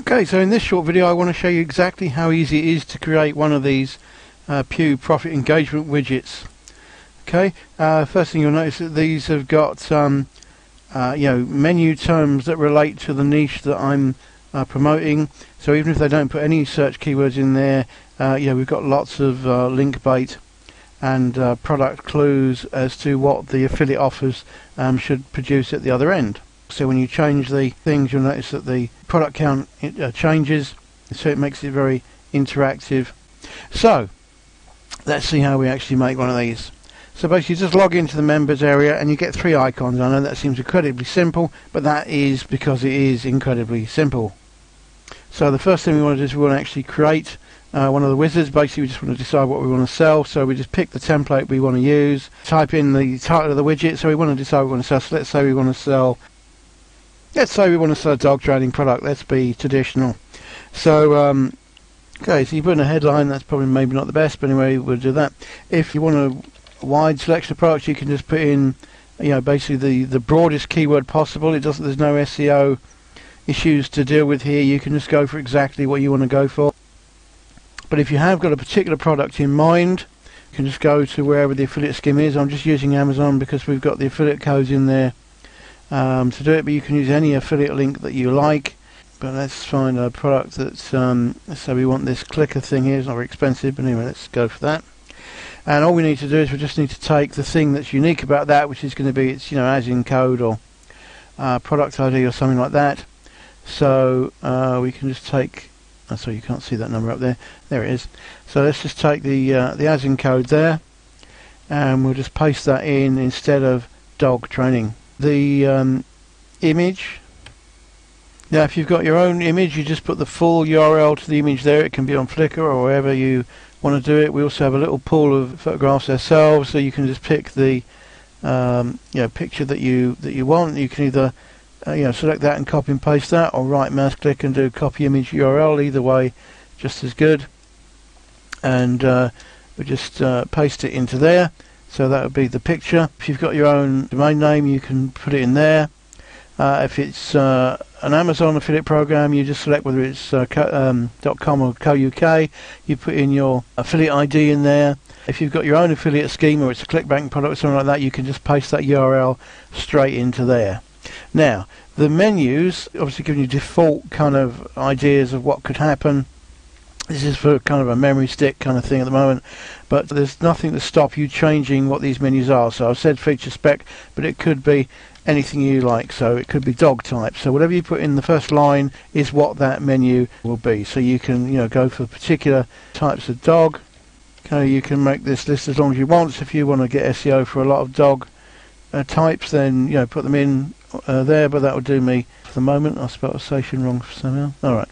Okay, so in this short video I want to show you exactly how easy it is to create one of these Pew Profit Engagement widgets. Okay, first thing you'll notice that these have got menu terms that relate to the niche that I'm promoting. So even if they don't put any search keywords in there, we've got lots of link bait and product clues as to what the affiliate offers should produce at the other end. So when you change the things, you'll notice that the product count changes, so it makes it very interactive. So let's see how we actually make one of these. So basically just log into the members area and you get three icons. I know that seems incredibly simple, but that is because it is incredibly simple. So the first thing we want to do is we want to actually create one of the wizards. Basically we just want to decide what we want to sell, so we just pick the template we want to use, type in the title of the widget. So we want to decide what we want to sell. So let's say we want to sell a dog training product. Let's be traditional. So okay, so you put in a headline. That's probably maybe not the best, but anyway we'll do that. If you want a wide selection of products, you can just put in basically the broadest keyword possible. There's no SEO issues to deal with here. You can just go for exactly what you want to go for. But if you have got a particular product in mind, you can just go to wherever the affiliate scheme is. I'm just using Amazon because we've got the affiliate codes in there to do it, but you can use any affiliate link that you like. But let's find a product that's so we want this clicker thing here. It's not very expensive, but anyway, let's go for that. And all we need to do is we just need to take the thing that's unique about that, which is going to be its as in code or product ID or something like that. So we can just take, sorry, you can't see that number up there. There it is. So let's just take the as in code there, and we'll just paste that in instead of dog training. The image. Now, if you've got your own image, you just put the full URL to the image there. It can be on Flickr or wherever you want to do it. We also have a little pool of photographs ourselves, so you can just pick the picture that you want. You can either select that and copy and paste that, or right mouse click and do copy image URL. Either way, just as good. And we just paste it into there. So that would be the picture. If you've got your own domain name, you can put it in there. If it's an Amazon affiliate program, you just select whether it's .com or .co.uk. You put in your affiliate ID in there. If you've got your own affiliate scheme or it's a ClickBank product or something like that, you can just paste that URL straight into there. Now, the menus obviously give you default kind of ideas of what could happen. This is for kind of a memory stick kind of thing at the moment, but there's nothing to stop you changing what these menus are. So I've said feature spec, but it could be anything you like. So it could be dog type. So whatever you put in the first line is what that menu will be. So you can go for particular types of dog. Okay, you can make this list as long as you want. So if you want to get SEO for a lot of dog types, then put them in there. But that would do me for the moment. I spelled station wrong somehow. All right.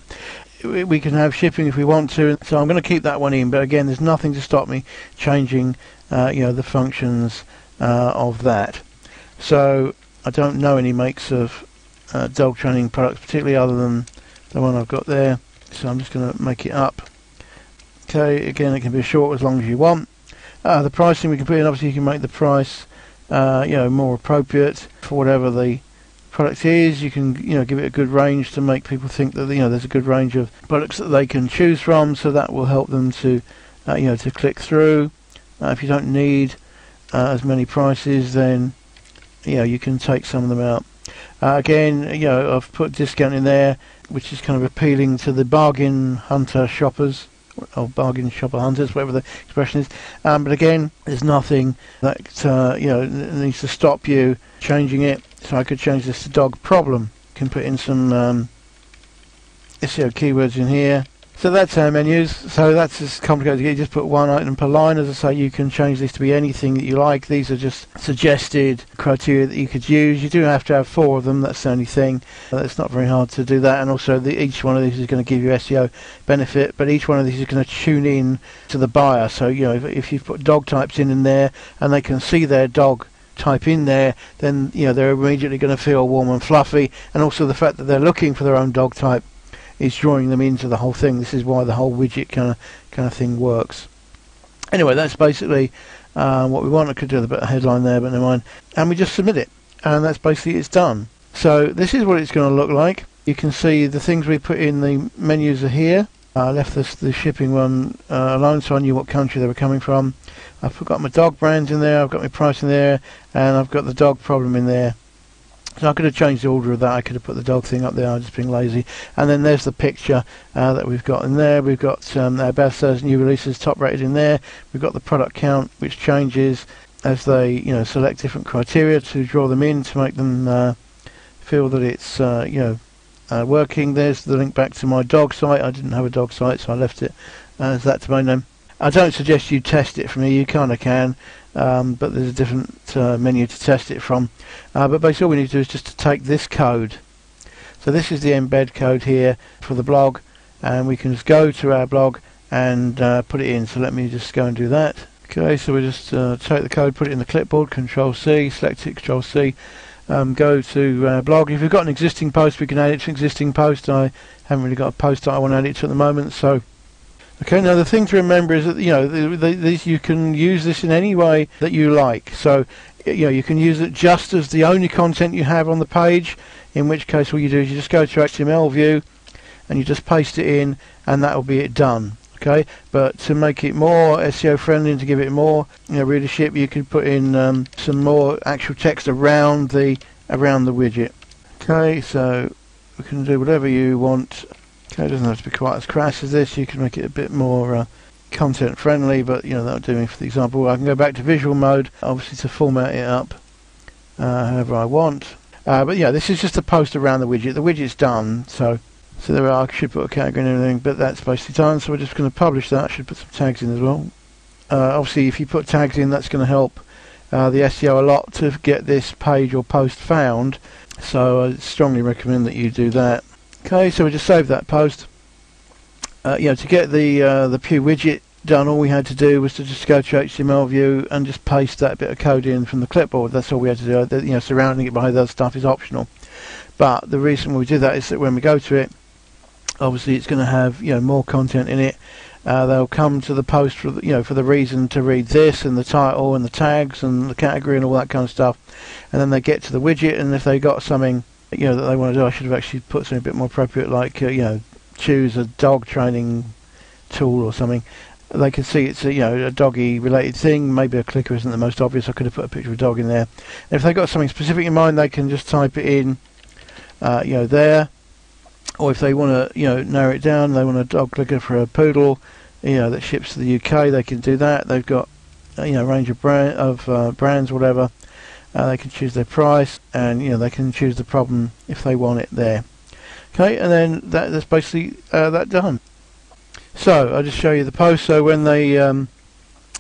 We can have shipping if we want to, so I'm going to keep that one in, but again there's nothing to stop me changing the functions of that. So I don't know any makes of dog training products particularly other than the one I've got there, so I'm just going to make it up. Okay, again it can be short as long as you want. The pricing we can put in, obviously you can make the price more appropriate for whatever the product is. You can give it a good range to make people think that there's a good range of products that they can choose from, so that will help them to to click through. If you don't need as many prices, then you can take some of them out. Again, I've put discount in there, which is kind of appealing to the bargain hunter shoppers or bargain shopper hunters, whatever the expression is. But again, there's nothing that needs to stop you changing it. So I could change this to dog problem. Can put in some SEO keywords in here. So that's our menus. So that's as complicated as you just put one item per line. As I say, you can change this to be anything that you like. These are just suggested criteria that you could use. You do have to have 4 of them. That's the only thing. It's not very hard to do that. And also, each one of these is going to give you SEO benefit, but each one of these is going to tune in to the buyer. So if you put dog types in there, and they can see their dog type in there, then they're immediately going to feel warm and fluffy. And also the fact that they're looking for their own dog type is drawing them into the whole thing. This is why the whole widget kind of thing works. Anyway, that's basically what we want. I could do a bit of headline there, but never mind. And we just submit it, and that's basically it's done. So this is what it's going to look like. You can see the things we put in the menus are here. I left the shipping one alone, so I knew what country they were coming from. I've got my dog brands in there, I've got my price in there, and I've got the dog problem in there. So I could have changed the order of that. I could have put the dog thing up there. I'm just being lazy. And then there's the picture that we've got in there. We've got our bestsellers, new releases, top rated in there. We've got the product count, which changes as they, select different criteria to draw them in to make them feel that it's, working. There's the link back to my dog site. I didn't have a dog site, so I left it as that domain name. I don't suggest you test it from here. You kind of can. But there's a different menu to test it from. But basically all we need to do is just to take this code. So this is the embed code here for the blog, and we can just go to our blog and put it in. So let me just go and do that. Okay, so we just take the code, put it in the clipboard, Control C, select it, Control C, go to blog. If you've got an existing post, we can add it to an existing post. I haven't really got a post that I want to add it to at the moment, so okay, now the thing to remember is that you can use this in any way that you like. So you can use it just as the only content you have on the page, in which case what you do is you just go to HTML view and you just paste it in, and that will be it done. Okay, but to make it more SEO friendly and to give it more readership, you could put in some more actual text around the widget. Okay, so we can do whatever you want. Okay, it doesn't have to be quite as crass as this. You can make it a bit more content friendly, but that'll do me for the example. I can go back to visual mode, obviously, to format it up however I want. But yeah, this is just a post around the widget. The widget's done, so there are. I should put a category and everything, but that's basically done. So we're just going to publish that. I should put some tags in as well. Obviously, if you put tags in, that's going to help the SEO a lot to get this page or post found. So I strongly recommend that you do that. Okay, so we just saved that post. To get the Pew widget done, all we had to do was to just go to HTML view and just paste that bit of code in from the clipboard. That's all we had to do. Surrounding it by the other stuff is optional. But the reason we do that is that when we go to it, obviously it's going to have more content in it. They'll come to the post for for the reason to read this and the title and the tags and the category and all that kind of stuff, and then they get to the widget, and if they got something that they want to do, I should have actually put something a bit more appropriate, like choose a dog training tool or something. They can see it's a doggy related thing. Maybe a clicker isn't the most obvious. I could have put a picture of a dog in there. And if they've got something specific in mind, they can just type it in there. Or if they want to narrow it down, they want a dog clicker for a poodle that ships to the UK, they can do that. They've got a range of brands, whatever. They can choose their price, and they can choose the problem if they want it there. Okay, and then that's basically that done. So I'll just show you the post. So when they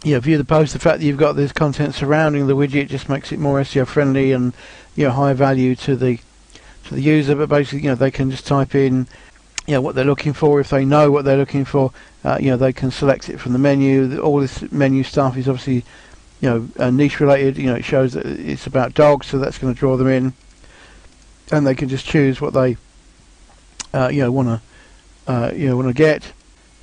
view the post, the fact that you've got this content surrounding the widget just makes it more SEO friendly and high value to the user. But basically they can just type in what they're looking for. If they know what they're looking for, they can select it from the menu. All this menu stuff is obviously niche related. It shows that it's about dogs, so that's going to draw them in, and they can just choose what they want to get.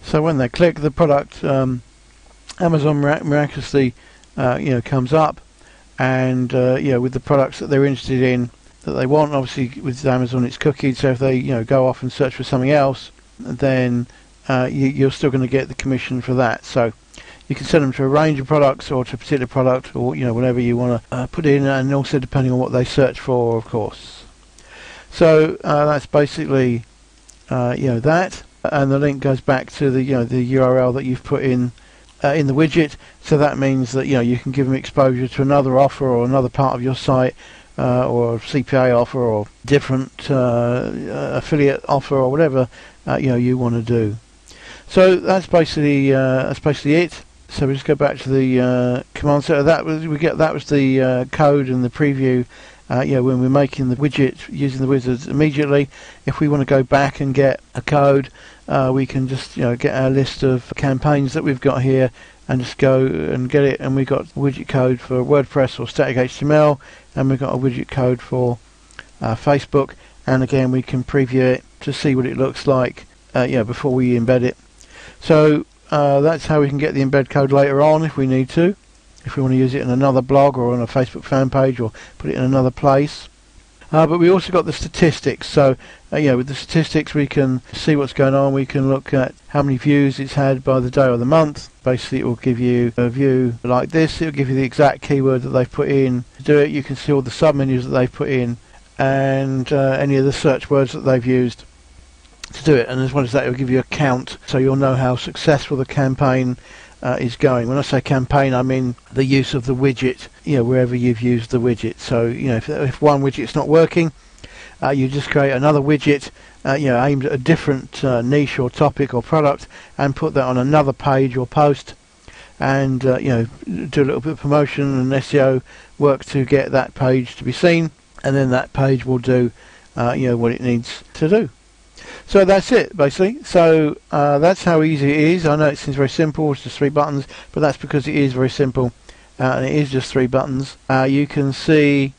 So when they click the product, Amazon miraculously comes up, and with the products that they're interested in that they want. Obviously with Amazon it's cookied, so if they go off and search for something else, then you're still going to get the commission for that. So you can send them to a range of products or to a particular product, or whatever you want to put in, and also depending on what they search for, of course. So that's basically that, and the link goes back to the the URL that you've put in the widget. So that means that you can give them exposure to another offer or another part of your site, or a CPA offer or different affiliate offer or whatever you want to do. So that's basically it. So we just go back to the command center. That was the code and the preview. When we're making the widget using the wizards immediately. If we want to go back and get a code, we can just get our list of campaigns that we've got here and just go and get it. And we've got widget code for WordPress or static HTML, and we've got a widget code for Facebook. And again, we can preview it to see what it looks like before we embed it. So that's how we can get the embed code later on if we need to. If we want to use it in another blog or on a Facebook fan page or put it in another place. But we also got the statistics. So with the statistics we can see what's going on. We can look at how many views it's had by the day or the month. Basically it will give you a view like this. It will give you the exact keyword that they've put in to do it. You can see all the submenus that they've put in and any of the search words that they've used to do it. And as well as that, it will give you a count, so you'll know how successful the campaign is going. When I say campaign, I mean the use of the widget, wherever you've used the widget. So if one widget's not working, you just create another widget aimed at a different niche or topic or product and put that on another page or post, and do a little bit of promotion and SEO work to get that page to be seen, and then that page will do what it needs to do. So that's it, basically. So that's how easy it is. I know it seems very simple, it's just 3 buttons, but that's because it is very simple, and it is just 3 buttons. You can see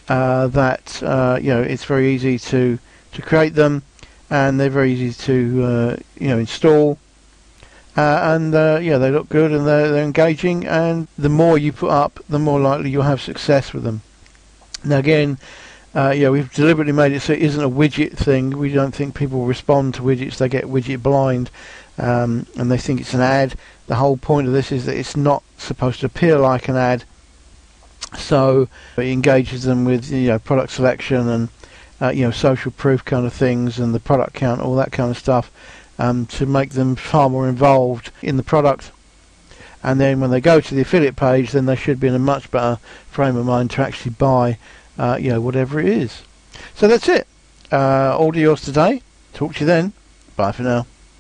that it's very easy to create them, and they're very easy to install, and they look good and they're engaging, and the more you put up, the more likely you'll have success with them. Now again, we've deliberately made it so it isn't a widget thing. We don't think people respond to widgets, they get widget blind, and they think it's an ad. The whole point of this is that it's not supposed to appear like an ad, so it engages them with product selection and social proof kind of things, and the product count, all that kind of stuff, to make them far more involved in the product. And then when they go to the affiliate page, then they should be in a much better frame of mind to actually buy whatever it is. So that's it. All yours today. Talk to you then. Bye for now.